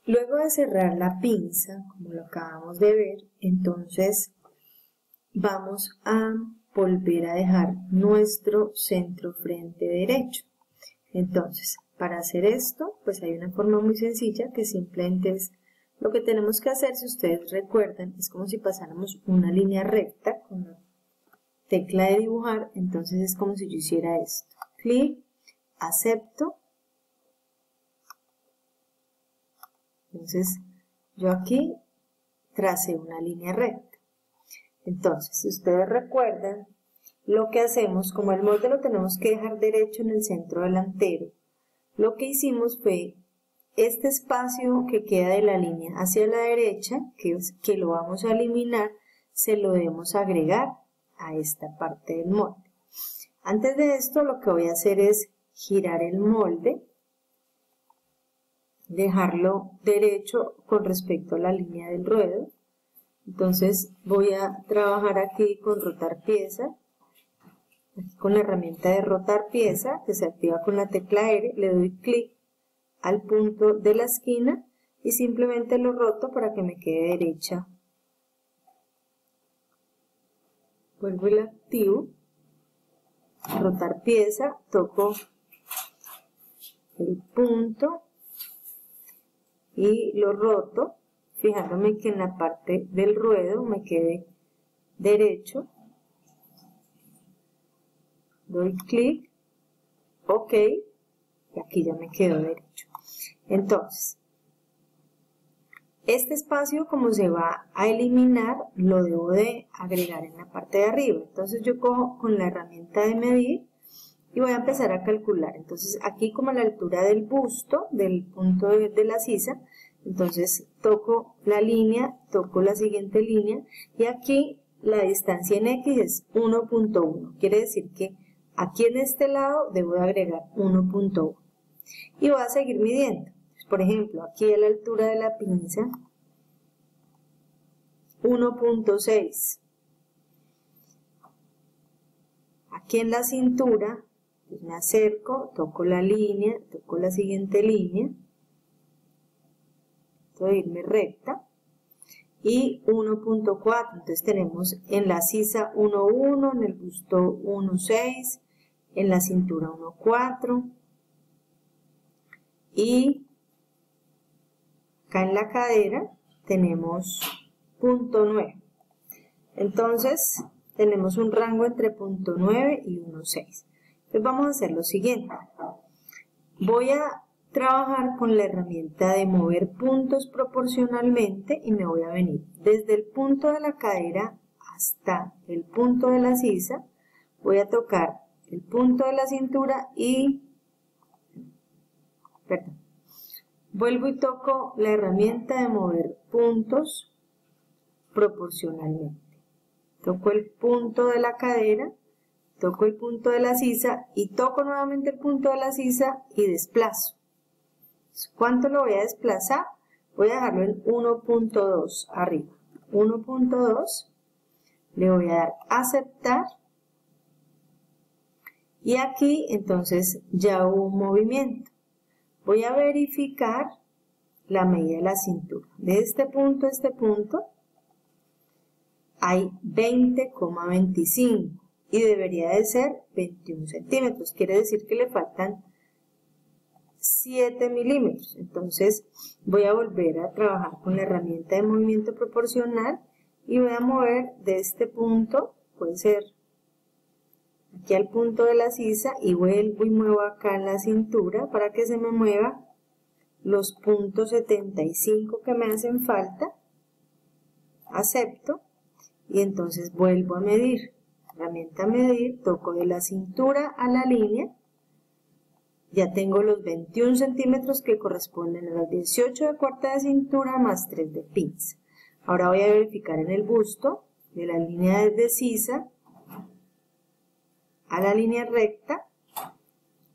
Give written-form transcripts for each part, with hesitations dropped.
Luego de cerrar la pinza, como lo acabamos de ver, entonces vamos a volver a dejar nuestro centro frente derecho. Entonces, para hacer esto, pues hay una forma muy sencilla que simplemente es lo que tenemos que hacer. Si ustedes recuerdan, es como si pasáramos una línea recta con la tecla de dibujar. Entonces es como si yo hiciera esto: clic, acepto. Entonces yo aquí tracé una línea recta. Entonces, si ustedes recuerdan, lo que hacemos, como el molde lo tenemos que dejar derecho en el centro delantero, lo que hicimos fue este espacio que queda de la línea hacia la derecha, que lo vamos a eliminar, se lo debemos agregar a esta parte del molde. Antes de esto, lo que voy a hacer es girar el molde, dejarlo derecho con respecto a la línea del ruedo. Entonces voy a trabajar aquí con rotar pieza, aquí con la herramienta de rotar pieza que se activa con la tecla R, le doy clic al punto de la esquina y simplemente lo roto para que me quede derecha. Vuelvo y la activo, rotar pieza, toco el punto y lo roto, fijándome que en la parte del ruedo me quede derecho. Doy clic, OK, y aquí ya me quedó derecho. Entonces, este espacio, como se va a eliminar, lo debo de agregar en la parte de arriba. Entonces yo cojo con la herramienta de medir y voy a empezar a calcular. Entonces aquí, como a la altura del busto, del punto de la sisa, entonces toco la línea, toco la siguiente línea y aquí la distancia en X es 1.1. Quiere decir que aquí en este lado debo de agregar 1.1 y voy a seguir midiendo. Por ejemplo, aquí a la altura de la pinza, 1.6. Aquí en la cintura, pues me acerco, toco la línea, toco la siguiente línea, voy a irme recta, y 1.4. Entonces tenemos en la sisa 1.1, en el busto 1.6, en la cintura 1.4 y acá en la cadera tenemos 0.9. Entonces tenemos un rango entre 0.9 y 1.6. Entonces vamos a hacer lo siguiente. Voy a trabajar con la herramienta de mover puntos proporcionalmente y me voy a venir desde el punto de la cadera hasta el punto de la sisa. Voy a tocar el punto de la cintura y vuelvo y toco la herramienta de mover puntos proporcionalmente. Toco el punto de la cadera, toco el punto de la sisa y toco nuevamente el punto de la sisa y desplazo. ¿Cuánto lo voy a desplazar? Voy a dejarlo en 1.2 arriba. 1.2, le voy a dar a aceptar y aquí entonces ya hubo un movimiento. Voy a verificar la medida de la cintura. De este punto a este punto hay 20,25 y debería de ser 21 centímetros. Quiere decir que le faltan 7 milímetros. Entonces voy a volver a trabajar con la herramienta de movimiento proporcional y voy a mover de este punto, puede ser aquí al punto de la sisa, y vuelvo y muevo acá en la cintura para que se me mueva los 0.75 que me hacen falta. Acepto y entonces vuelvo a medir. Herramienta medir, toco de la cintura a la línea. Ya tengo los 21 centímetros que corresponden a los 18 de cuarta de cintura más 3 de pinza. Ahora voy a verificar en el busto de la línea de sisa a la línea recta,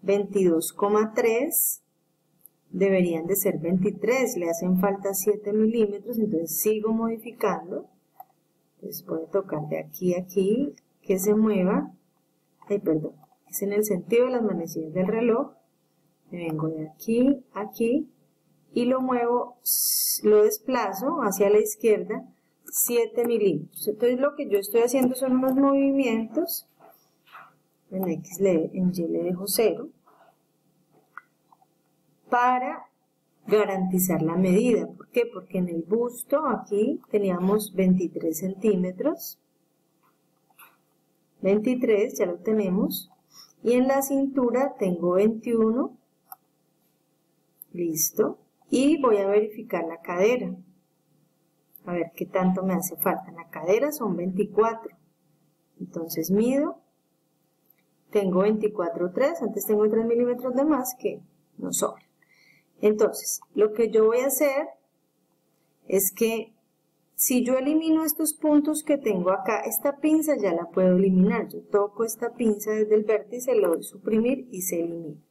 22,3, deberían de ser 23, le hacen falta 7 milímetros, entonces sigo modificando. Entonces voy a tocar de aquí a aquí, que se mueva, es en el sentido de las manecillas del reloj. Me vengo de aquí a aquí y lo muevo, lo desplazo hacia la izquierda 7 milímetros. Entonces lo que yo estoy haciendo son unos movimientos, en Y le dejo 0, para garantizar la medida. ¿Por qué? Porque en el busto aquí teníamos 23 centímetros, 23 ya lo tenemos, y en la cintura tengo 21, listo, y voy a verificar la cadera, a ver qué tanto me hace falta. En la cadera son 24, entonces mido, tengo 24,3, antes tengo 3 milímetros de más que no sobra. Entonces, lo que yo voy a hacer es que si yo elimino estos puntos que tengo acá, esta pinza ya la puedo eliminar. Yo toco esta pinza desde el vértice, lo doy suprimir y se elimina.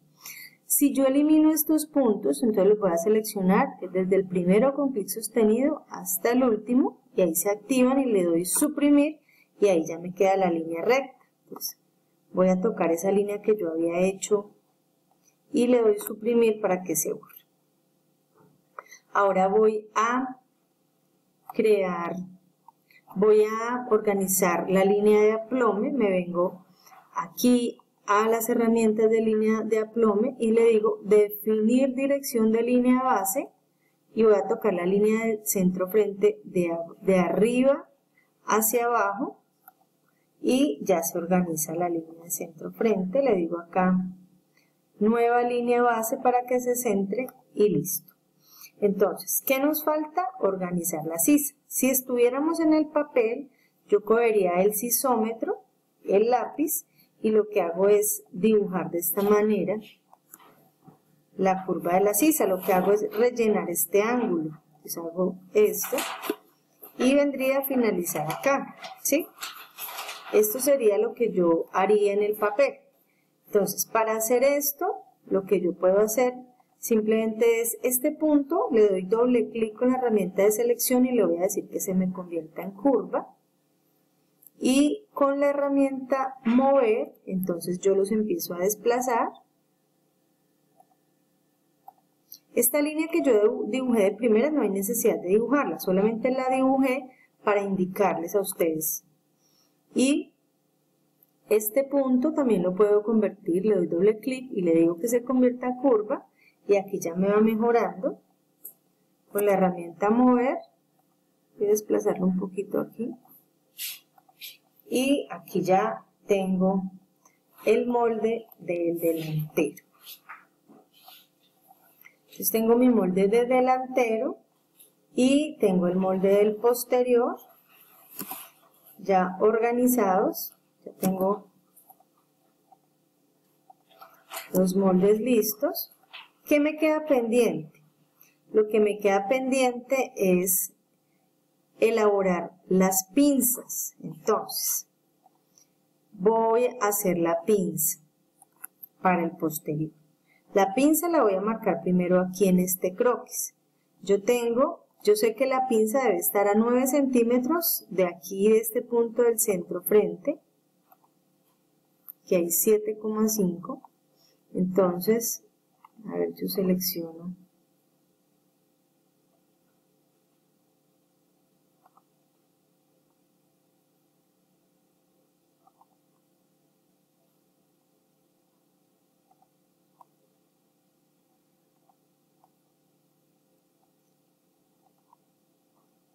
Si yo elimino estos puntos, entonces los voy a seleccionar desde el primero con clic sostenido hasta el último, y ahí se activan y le doy suprimir y ahí ya me queda la línea recta. Entonces, voy a tocar esa línea que yo había hecho y le doy suprimir para que se borre. Ahora voy a organizar la línea de aplome, me vengo aquí a las herramientas de línea de aplome y le digo definir dirección de línea base y voy a tocar la línea de centro frente de arriba hacia abajo y ya se organiza la línea de centro frente. Le digo acá nueva línea base para que se centre y listo. Entonces, ¿qué nos falta? Organizar la sisa. Si estuviéramos en el papel, yo cogería el sisómetro, el lápiz, y lo que hago es dibujar de esta manera la curva de la sisa. Lo que hago es rellenar este ángulo. Entonces hago esto y vendría a finalizar acá, ¿sí? Esto sería lo que yo haría en el papel. Entonces, para hacer esto, lo que yo puedo hacer simplemente es este punto, le doy doble clic con la herramienta de selección y le voy a decir que se me convierta en curva. Y con la herramienta mover, entonces yo los empiezo a desplazar. Esta línea que yo dibujé de primera no hay necesidad de dibujarla, solamente la dibujé para indicarles a ustedes. Y este punto también lo puedo convertir, le doy doble clic y le digo que se convierta en curva. Y aquí ya me va mejorando con la herramienta mover. Voy a desplazarlo un poquito aquí. Y aquí ya tengo el molde del delantero. Entonces tengo mi molde de delantero y tengo el molde del posterior ya organizados. Ya tengo los moldes listos. ¿Qué me queda pendiente? Lo que me queda pendiente es elaborar las pinzas. Entonces, voy a hacer la pinza para el posterior. La pinza la voy a marcar primero aquí en este croquis. Yo sé que la pinza debe estar a 9 centímetros de aquí, de este punto del centro frente, que hay 7,5. Entonces, a ver, yo selecciono.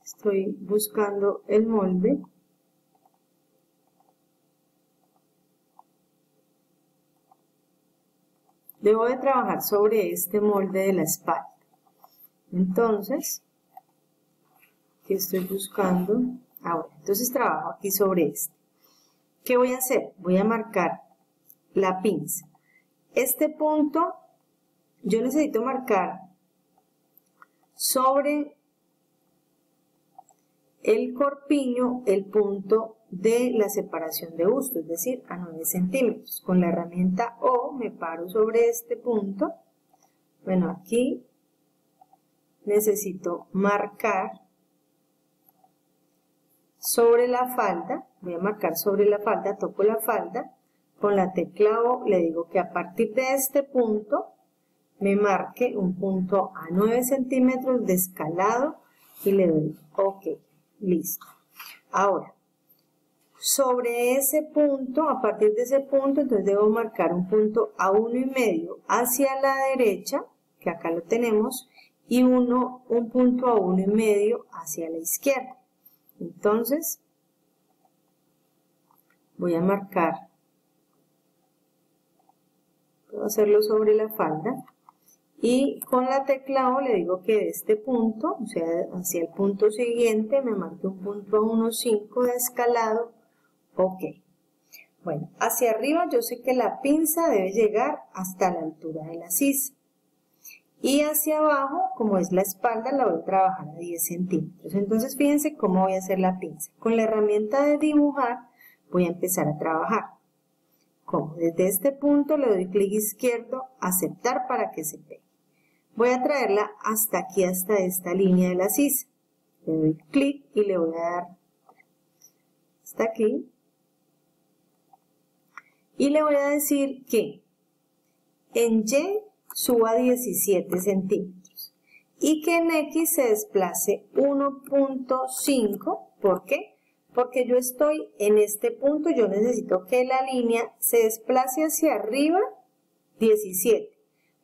Estoy buscando el molde. Debo de trabajar sobre este molde de la espalda. Entonces, ¿qué estoy buscando? Ahora, entonces trabajo aquí sobre este. ¿Qué voy a hacer? Voy a marcar la pinza. Este punto, yo necesito marcar sobre el corpiño el punto de la separación de busto, es decir, a 9 centímetros. Con la herramienta O me paro sobre este punto. Bueno, aquí necesito marcar sobre la falda. Voy a marcar sobre la falda, toco la falda. Con la tecla O le digo que a partir de este punto me marque un punto a 9 centímetros de escalado y le doy OK, listo. Ahora, sobre ese punto, a partir de ese punto, entonces debo marcar un punto a 1,5 hacia la derecha, que acá lo tenemos, y un punto a 1,5 hacia la izquierda. Entonces, voy a marcar, puedo hacerlo sobre la falda, y con la tecla O le digo que de este punto, o sea, hacia el punto siguiente, me marque un punto a 1,5 de escalado. OK. Bueno, hacia arriba yo sé que la pinza debe llegar hasta la altura de la sisa. Y hacia abajo, como es la espalda, la voy a trabajar a 10 centímetros. Entonces, fíjense cómo voy a hacer la pinza. Con la herramienta de dibujar, voy a empezar a trabajar. Como desde este punto le doy clic izquierdo, aceptar para que se pegue. Voy a traerla hasta aquí, hasta esta línea de la sisa. Le doy clic y le voy a dar hasta aquí. Y le voy a decir que en Y suba 17 centímetros y que en X se desplace 1,5. ¿Por qué? Porque yo estoy en este punto, yo necesito que la línea se desplace hacia arriba 17,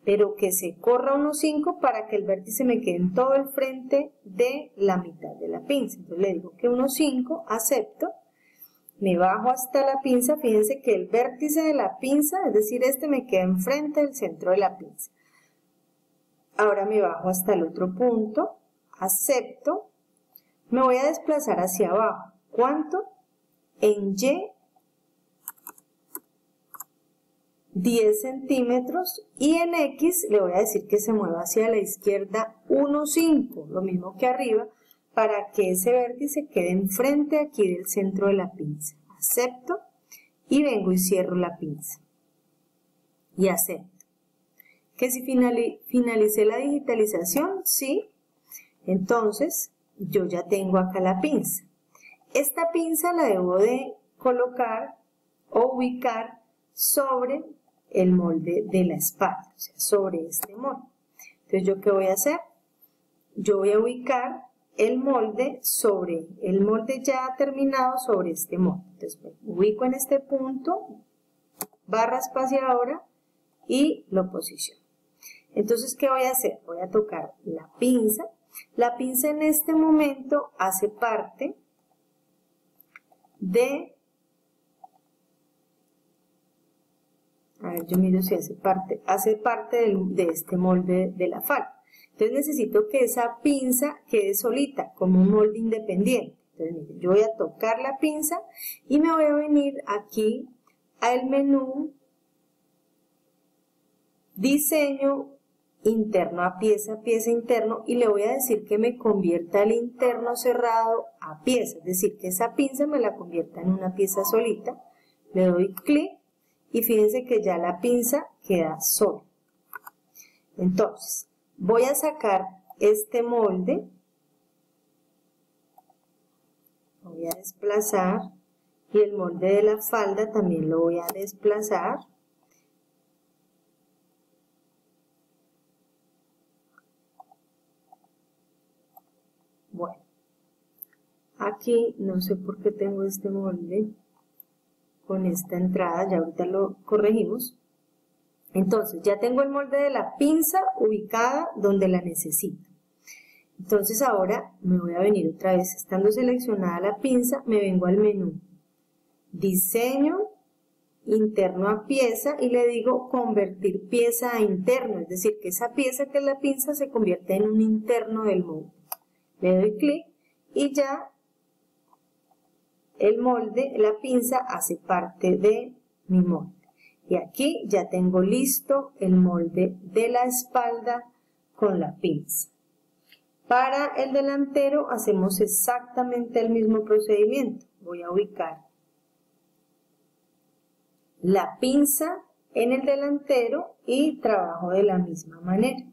pero que se corra 1,5 para que el vértice me quede en todo el frente de la mitad de la pinza. Entonces le digo que 1,5, acepto. Me bajo hasta la pinza, fíjense que el vértice de la pinza, es decir, este me queda enfrente del centro de la pinza. Ahora me bajo hasta el otro punto, acepto, me voy a desplazar hacia abajo. ¿Cuánto? En Y, 10 centímetros y en X le voy a decir que se mueva hacia la izquierda 1,5, lo mismo que arriba, para que ese vértice quede enfrente aquí del centro de la pinza. Acepto y vengo y cierro la pinza. Y acepto. ¿Que si finalicé la digitalización? Sí. Entonces, yo ya tengo acá la pinza. Esta pinza la debo de colocar o ubicar sobre el molde de la espalda, o sea, sobre este molde. Entonces, ¿yo qué voy a hacer? Yo voy a ubicar el molde sobre el molde ya terminado sobre este molde. Entonces ubico en este punto, barra espaciadora y lo posiciono. Entonces, ¿qué voy a hacer? Voy a tocar la pinza. La pinza en este momento hace parte de, a ver, yo miro si hace parte de este molde de la falda. Entonces necesito que esa pinza quede solita, como un molde independiente. Entonces miren, yo voy a tocar la pinza y me voy a venir aquí al menú Diseño interno a pieza, pieza interno, y le voy a decir que me convierta el interno cerrado a pieza, es decir, que esa pinza me la convierta en una pieza solita. Le doy clic y fíjense que ya la pinza queda sola. Entonces, voy a sacar este molde, lo voy a desplazar y el molde de la falda también lo voy a desplazar. Bueno, aquí no sé por qué tengo este molde con esta entrada, ya ahorita lo corregimos. Entonces, ya tengo el molde de la pinza ubicada donde la necesito. Entonces, ahora me voy a venir otra vez, estando seleccionada la pinza, me vengo al menú Diseño interno a pieza y le digo convertir pieza a interno, es decir, que esa pieza que es la pinza se convierte en un interno del molde. Le doy clic y ya el molde, la pinza hace parte de mi molde. Y aquí ya tengo listo el molde de la espalda con la pinza. Para el delantero hacemos exactamente el mismo procedimiento. Voy a ubicar la pinza en el delantero y trabajo de la misma manera.